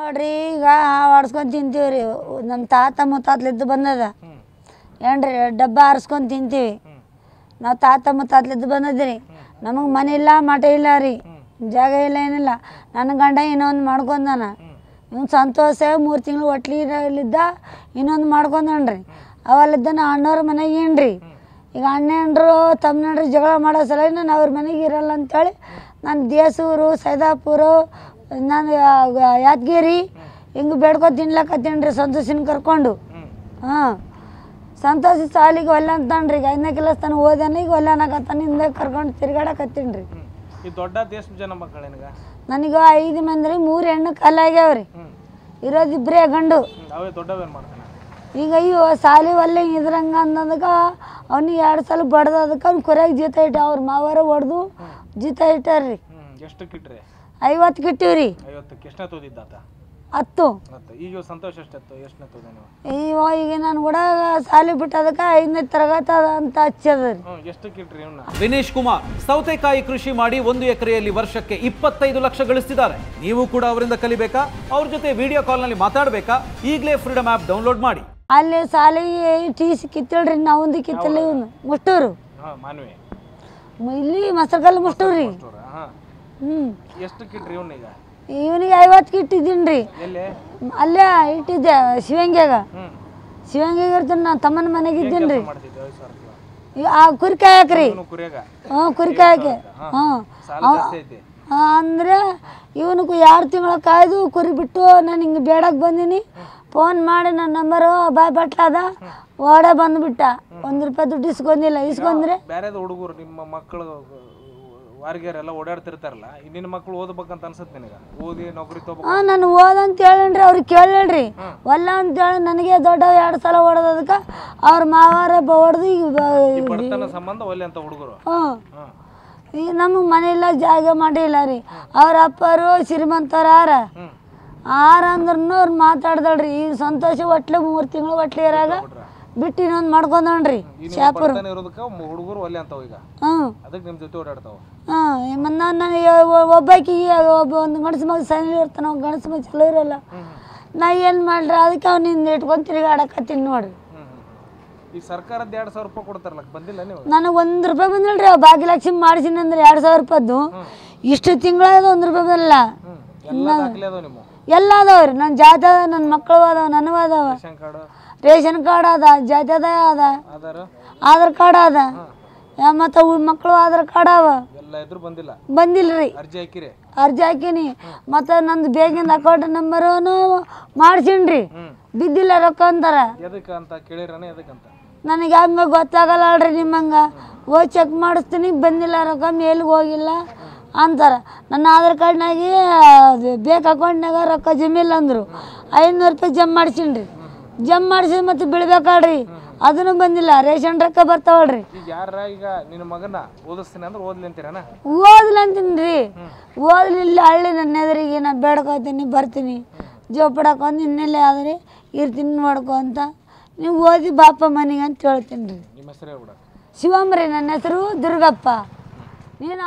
ನೋಡ್ರಿ ಈಗ ಆಡ್ಸ್ಕೊಂಡು ತಿಂತೀವಿ ರೀ ನಮ್ಮ ತಾತ ಮುತ್ತಾತ್ಲಿದ್ದು ಬಂದದ ಏನ್ರಿ ಡಬ್ಬ ಆರಿಸ್ಕೊಂಡು ತಿಂತೀವಿ ನಾವು ತಾತ ಮುತ್ತಾತ್ಲಿದ್ದು ಬಂದದ್ರಿ ನಮಗೆ ಮನೆ ಇಲ್ಲ ಮಠ ಇಲ್ಲ ರೀ ಜಾಗ ಇಲ್ಲ ಏನಿಲ್ಲ ನನ್ನ ಗಂಡ ಇನ್ನೊಂದು ಮಾಡ್ಕೊಂಡಾನ ಇವ್ನು ಸಂತೋಷ 3 ತಿಂಗಳು ಒಟ್ಲಿದ್ದ ಇನ್ನೊಂದು ಮಾಡ್ಕೊಂಡನ್ರಿ ಅವಲ್ಲಿದ್ದ ನಾ ಅಣ್ಣವ್ರ ಮನೆಗೆ ಏನ್ರಿ ಈಗ ಅಣ್ಣೇನ್ರು ತಮ್ಮನೇನ್ರು ಜಗಳ ಮಾಡೋ ಸಲ ನಾನು ಅವ್ರ ಮನೆಗೆ ಇರಲ್ಲ ಅಂತೇಳಿ ನಾನು ದೇಸೂರು ಸೈದಾಪುರ ನಾನು ಯಾದಗಿರಿ ಹಿಂಗೆ ಬೇಡ್ಕೊ ತಿನ್ಲಕತ್ತೀನಿ ರೀ ಸಂತೋಷಿನ ಕರ್ಕೊಂಡು ಹಾಂ ಸಂತೋಷ ಸಾಲಿಗೆ ಒಲ್ಲೆ ಅಂತನ್ರಿ ಈಗ 5ನೇ ಕ್ಲಾಸ್ ತನಕ ಓದಾನ ಈಗ ಒಲ್ಲೆ ಅನ್ನಕತ್ತಾನ ಹಿಂದೆ ಕರ್ಕೊಂಡು ತಿರ್ಗಾಡಕತ್ತೀನಿ ರೀ ದೊಡ್ಡ ದೇಶ ಜನ ಮಕ್ಕಳು ನನಗೆ 5 ಮಂದಿ ರೀ 3 ಹೆಣ್ಣು ಕಲ್ಲಾಗ್ಯಾವ್ರಿ ಇರೋದು 2 ಗಂಡು ಈಗ ಅಯ್ಯೋ ಸಾಲಿ ಒಲ್ಲೆ ಇದ್ರಂಗ ಅಂದದಕ್ಕೆ ಅವ್ನಿಗೆ 2 ಸಲ ಬಡ್ದದಕ್ಕೆ ಅವ್ನು ಕೊರೆಯಾಗ ಜೀತ ಇಟ್ಟ ಅವ್ರ ಮಾವಾರ ಹೊಡೆದು ಜೀತ ಇಟ್ಟಾರ್ರಿ 50 ಕಿಟ್ಟಿವ್ರಿ 10 ಈಗ ಸಂತೋಷ ಈಗ ನಾನು ಕೂಡ ಸಾಲಿ ಬಿಟ್ಟದಕ್ಕೆ 5ನೇ ತರಗತಿ ಅಂತ ಹಚ್ಚದ್ರಿ ವಿನೇಶ್ ಕುಮಾರ್ ಸೌತೆಕಾಯಿ ಕೃಷಿ ಮಾಡಿ 1 ಎಕರೆಯಲ್ಲಿ ವರ್ಷಕ್ಕೆ 25 ಲಕ್ಷ ಗಳಿಸ್ತಿದ್ದಾರೆ. ನೀವು ಕೂಡ ಅವರಿಂದ ಕಲಿಬೇಕಾ? ಅವ್ರ ಜೊತೆ ವಿಡಿಯೋ ಕಾಲ್ ನಲ್ಲಿ ಮಾತಾಡಬೇಕಾ? ಈಗಲೇ ಫ್ರೀಡಮ್ ಆಪ್ ಡೌನ್ಲೋಡ್ ಮಾಡಿ. ಅಲ್ಲಿ ಸಾಲಿಗೆ TC ಕಿತ್ತಳ್ರಿ ನಾವೊಂದು ಕಿತ್ತಲ್ಲಿ ಇವನು ಮುಷ್ಟೂರು ಇಲ್ಲಿ ಮಸರಕಲ್ಲು ಮುಷ್ಟೂರಿ ಇವನಿಗೆ 50 ಕಿಟ್ಟಿದ್ದೀನಿ ರೀ ಅಲ್ಲೇ ಇಟ್ಟಿದ್ದೆ ಶಿವಂಗ್ಯಾಗ ಇರ್ತೀನಿ ನಾನು ತಮ್ಮನ ಮನೆಗೆ ಇದ್ದೀನಿ ರೀ ಆ ಕುರಿ ಕಾಯಕ್ರಿ ಕುರಿ ಕಾಯಕ್ಕೆ ಅಂದ್ರೆ ಇವನಿಗೆ 2 ತಿಂಗಳ ಕಾಯ್ದು ಕುರಿ ಬಿಟ್ಟು ನಾನು ಹಿಂಗೆ ಬೇಡಕ್ಕೆ ಬಂದೀನಿ ಫೋನ್ ಮಾಡಿ ನನ್ನ ನಂಬರು ಬಾಯ್ ಬಟ್ಲಾದ ಓಡೇ ಬಂದ್ಬಿಟ್ಟ. 1 ರೂಪಾಯಿ ದುಡ್ಡು ಇಸ್ಕೊಂದಿಲ್ಲ. ಇಸ್ಕೊಂಡ್ರೆ ಬೇರೆ ಹುಡುಗರು ನಿಮ್ಮ ಮಕ್ಕಳು ವಾರಿಗೆರೆಲ್ಲ ಓಡಾಡ್ತಿರ್ತಾರಲ್ಲ ನಿನ್ನ ಮಕ್ಕಳು ಓದಬೇಕಂತ ಅನ್ಸುತ್ತೆ ನಿನಗೆ ಓದಿ ನೌಕರಿ ತಗೋಬೇಕು ನಾನು ಓದಂತ ಹೇಳೇನ್ರಿ ಅವ್ರಿಗೆ ಕೇಳೇಳ್ರಿ ಒಲ್ಲ ಅಂತೇಳಿ ನನಗೆ ದೊಡ್ಡ 2 ಸಲ ಹೊಡೆದದಕ್ಕೆ ಅವ್ರ ಮಾವಾರ ಹೊಡೆದು ಈಗ ಬಡತನ ಸಂಬಂಧ ಒಲ್ಲೆ ಅಂತ ಹುಡುಗರು ಈಗ ನಮಗೆ ಮನೆಯೆಲ್ಲ ಜಾಗ ಮಾಡಿಲ್ಲ ರೀ ಅವ್ರ ಅಪ್ಪರು ಶ್ರೀಮಂತವ್ರು ಆರ ಅಂದ್ರೂ ಅವ್ರು ಮಾತಾಡ್ದಳ್ರಿ ಈಗ ಸಂತೋಷ ಒಟ್ಲೆ 3 ತಿಂಗಳು ಒಟ್ಲೆ ಇರಾಗ ಬಿಟ್ಟು ಇನ್ನೊಂದು ಮಾಡ್ಕೊಂಡ್ರಿ ಶಾಪುರ ಹುಡುಗರು ಒಲ್ಲೆ ಅಂತವ ಈಗ ಅದಕ್ಕೆ ನಿಮ್ಮ ಜೊತೆ ಓಡಾಡ್ತಾವ ನನಗೆ ಒಬ್ಬಾಕಿಗೆ ಒಂದು ಗಣಸು ಮಗ ಸಣ್ಣ ಇರ್ತಾನೆ ಗಣಸು ಮಗ ಚಲೋ ಇರಲ್ಲ ನಾ ಏನು ಮಾಡ್ರಿ ಅದಕ್ಕೆ ಅವ್ನಿಂದ ಇಟ್ಕೊಂಡು ತಿರುಗಾಡಕತ್ತೀನಿ ನೋಡ್ರಿ. ಈ ಸರ್ಕಾರದ 2,000 ರೂಪಾಯಿ ಕೊಡ್ತಾರಲ್ಲ ಬಂದಿಲ್ಲ ನೀವು? ನನಗೆ 1 ರೂಪಾಯಿ ಬಂದಿಲ್ರಿ ಭಾಗ್ಯಲಕ್ಷ್ಮಿ ಮಾಡಿಸಿನಿ ಅಂದ್ರೆ 2,000 ರೂಪಾಯ್ದು ಇಷ್ಟು ತಿಂಗಳಾಗ 1 ರೂಪಾಯಿ ಬಂದಿಲ್ಲ. ಎಲ್ಲ ಅದಾವ್ರಿ ನನ್ನ ಜಾತಿ ಅದ ನನ್ನ ಮಕ್ಕಳು ಅದಾವ ನನಗೂ ಅದಾವ ರೇಷನ್ ಕಾರ್ಡ್ ಅದ ಜಾತಿ ಅದ ಆಧಾರ್ ಕಾರ್ಡ್ ಅದ ಮತ್ತು ಮಕ್ಕಳು ಆಧಾರ್ ಕಾರ್ಡ್ ಅವ ಬಂದಿಲ್ರಿ ಅರ್ಜಿ ಹಾಕಿನಿ ಮತ್ತು ನಂದು ಬೇಗಿಂದ ಅಕೌಂಟ್ ನಂಬರು ಮಾಡ್ಸೀನ್ರಿ ಬಿದ್ದಿಲ್ಲ ರೊಕ್ಕ ಅಂತಾರ ನನಗೆ ಹಂಗ ಗೊತ್ತಾಗಲ್ಲ ಅಲ್ರಿ ನಿಮ್ಮಂಗೆ ಹೋಗಿ ಚೆಕ್ ಮಾಡಿಸ್ತೀನಿ ಬಂದಿಲ್ಲ ರೊಕ್ಕ ಮೇಲಿಗೆ ಹೋಗಿಲ್ಲ ಅಂತಾರ. ನನ್ನ ಆಧಾರ್ ಕಾರ್ಡ್ನಾಗೆ ಬೇಕು ಅಕೌಂಟ್ನಾಗ ರೊಕ್ಕ ಜಮಿಲ್ಲ ಅಂದರು 500 ರೂಪಾಯಿ ಜಮ್ ಮಾಡ್ಸೀನ್ರಿ ಜಮ್ ಮಾಡಿಸಿ ಮತ್ತೆ ಬೀಳ್ಬೇಕಲ್ರಿ ಅದನ್ನು ಬಂದಿಲ್ಲ. ರೇಷನ್ ರೊಕ್ಕ ಬರ್ತಾವಲ್ರಿ ಓದ್ಲಿ ಅಂತೀನಿ ರೀ ಓದ್ಲಿಲ್ಲ ಹಳ್ಳಿ ನನ್ನ ಎದುರಿಗೆ ನಾನು ಬೇಡ್ಕೊತೀನಿ ಬರ್ತೀನಿ ಜೋಪಡಾಕೊಂದು ಇನ್ನೆಲ್ಲೇ ಆದ್ರಿ ಇರ್ತೀನಿ ನೋಡ್ಕೊ ಅಂತ ನೀವು ಓದಿ ಬಾಪ ಮನೆಗೆ ಅಂತ ಹೇಳ್ತೀನಿ ರೀ. ಶಿವಮ್ ರೀ ನನ್ನ ಹೆಸರು ದುರ್ಗಪ್ಪ. ನೀನು